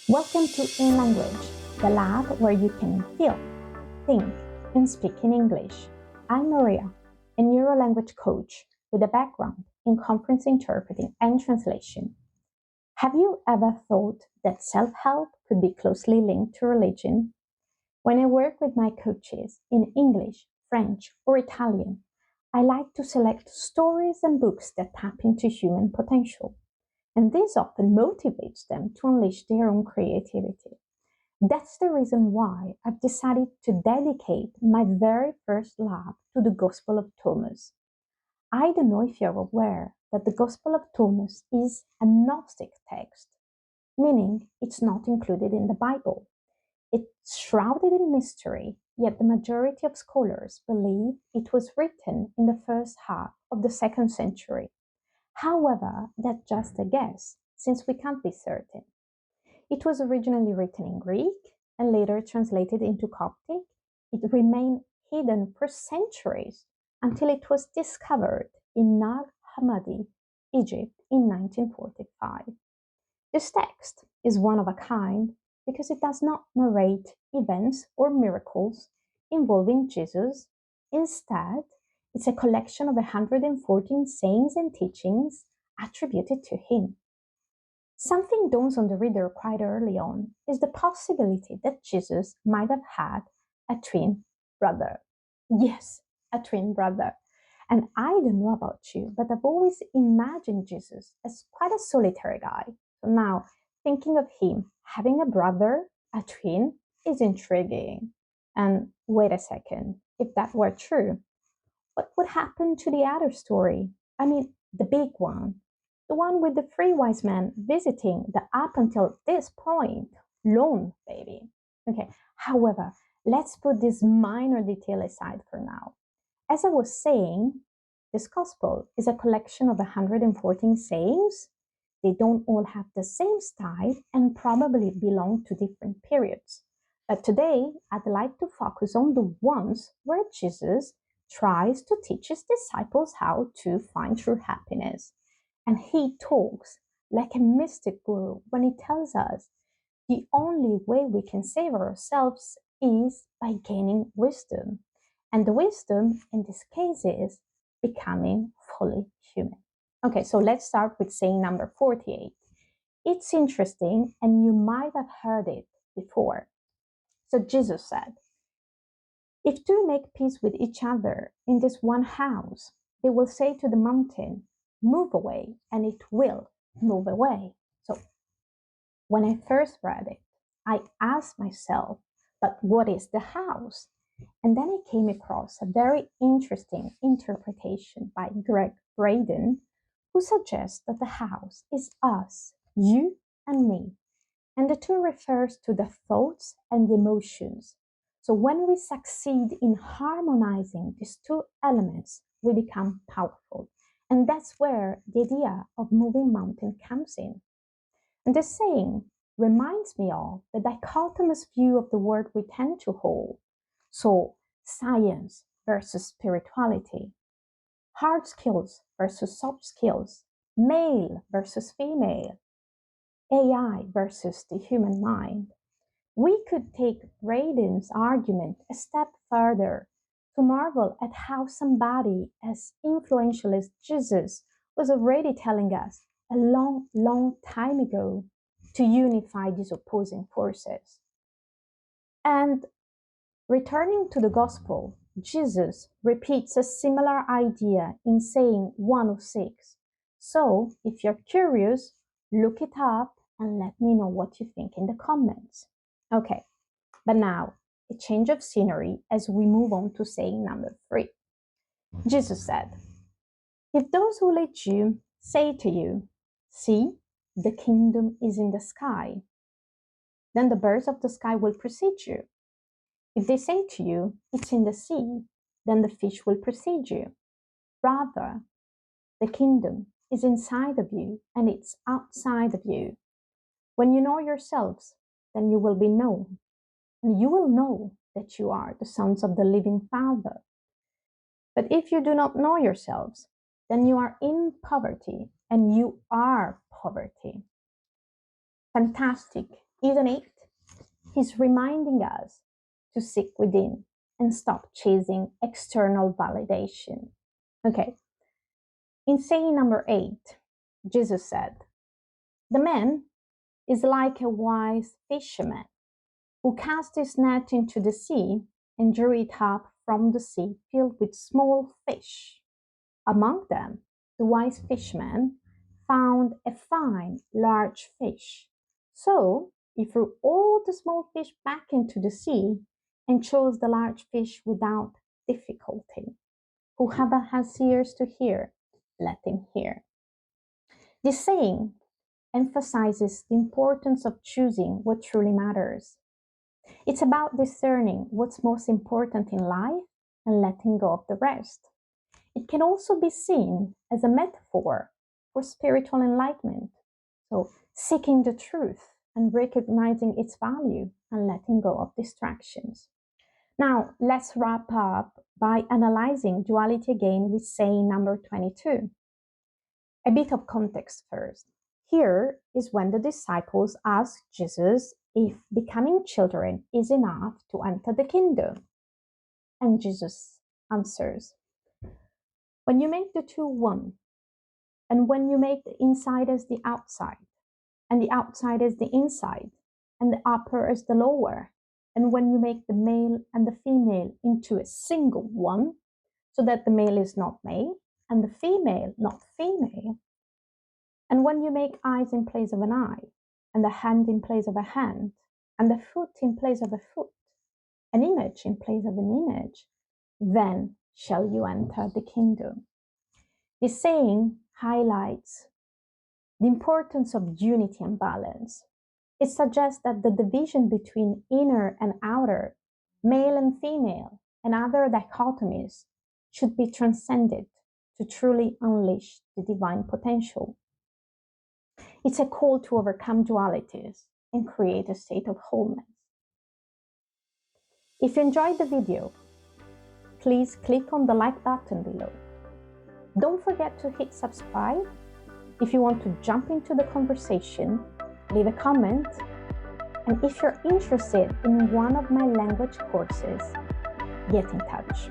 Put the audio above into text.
Welcome to In Language, the lab where you can feel, think, and speak in English. I'm Maria, a neurolanguage coach with a background in conference interpreting and translation. Have you ever thought that self-help could be closely linked to religion? When I work with my coaches in English, French, or Italian, I like to select stories and books that tap into human potential. And this often motivates them to unleash their own creativity. That's the reason why I've decided to dedicate my very first lab to the Gospel of Thomas. I don't know if you're aware that the Gospel of Thomas is a Gnostic text, meaning it's not included in the Bible. It's shrouded in mystery, yet the majority of scholars believe it was written in the first half of the 2nd century. However, that's just a guess, since we can't be certain. It was originally written in Greek and later translated into Coptic. It remained hidden for centuries until it was discovered in Nag Hammadi, Egypt in 1945. This text is one of a kind because it does not narrate events or miracles involving Jesus. Instead, it's a collection of 114 sayings and teachings attributed to him. Something dawns on the reader quite early on is the possibility that Jesus might have had a twin brother. Yes, a twin brother. And I don't know about you, but I've always imagined Jesus as quite a solitary guy. So now, thinking of him having a brother, a twin, is intriguing. And wait a second, if that were true, what would happen to the other story? I mean, the big one. The one with the 3 wise men visiting the up until this point lone baby. Okay, however, let's put this minor detail aside for now. As I was saying, this gospel is a collection of 114 sayings. They don't all have the same style and probably belong to different periods. But today, I'd like to focus on the ones where Jesus tries to teach his disciples how to find true happiness. And he talks like a mystic guru when he tells us the only way we can save ourselves is by gaining wisdom. And the wisdom in this case is becoming fully human. Okay, so let's start with saying number 48. It's interesting, and you might have heard it before. So Jesus said, if two make peace with each other in this one house, they will say to the mountain, move away, and it will move away. So when I first read it, I asked myself, but what is the house? And then I came across a very interesting interpretation by Greg Braden, who suggests that the house is us, you and me. And the two refers to the thoughts and the emotions. So when we succeed in harmonizing these two elements, we become powerful. And that's where the idea of moving mountain comes in. And this saying reminds me of the dichotomous view of the world we tend to hold. So science versus spirituality, hard skills versus soft skills, male versus female, AI versus the human mind. We could take Braden's argument a step further to marvel at how somebody as influential as Jesus was already telling us a long, long time ago to unify these opposing forces. And returning to the gospel, Jesus repeats a similar idea in saying 106. So, if you're curious, look it up and let me know what you think in the comments. Okay, but now a change of scenery as we move on to saying number 3. Jesus said, if those who lead you say to you, see, the kingdom is in the sky, then the birds of the sky will precede you. If they say to you, it's in the sea, then the fish will precede you. Rather, the kingdom is inside of you and it's outside of you. When you know yourselves, then you will be known, and you will know that you are the sons of the living Father. But if you do not know yourselves, then you are in poverty, and you are poverty. Fantastic Isn't it? He's reminding us to seek within and stop chasing external validation. Okay. In saying number 8, Jesus said, "The man is like a wise fisherman who cast his net into the sea and drew it up from the sea filled with small fish. Among them, the wise fisherman found a fine, large fish. So he threw all the small fish back into the sea and chose the large fish without difficulty. Whoever has ears to hear, let him hear." This saying emphasizes the importance of choosing what truly matters. It's about discerning what's most important in life and letting go of the rest. It can also be seen as a metaphor for spiritual enlightenment. So, seeking the truth and recognizing its value and letting go of distractions. Now, let's wrap up by analyzing duality again with saying number 22. A bit of context first. Here is when the disciples asked Jesus if becoming children is enough to enter the kingdom. And Jesus answers, "When you make the two one, and when you make the inside as the outside, and the outside as the inside, and the upper as the lower, and when you make the male and the female into a single one, so that the male is not male, and the female not female, and when you make eyes in place of an eye, and the hand in place of a hand, and the foot in place of a foot, an image in place of an image, then shall you enter the kingdom." This saying highlights the importance of unity and balance. It suggests that the division between inner and outer, male and female, and other dichotomies should be transcended to truly unleash the divine potential. It's a call to overcome dualities and create a state of wholeness. If you enjoyed the video, please click on the like button below. Don't forget to hit subscribe. If you want to jump into the conversation, leave a comment. And if you're interested in one of my language courses, get in touch.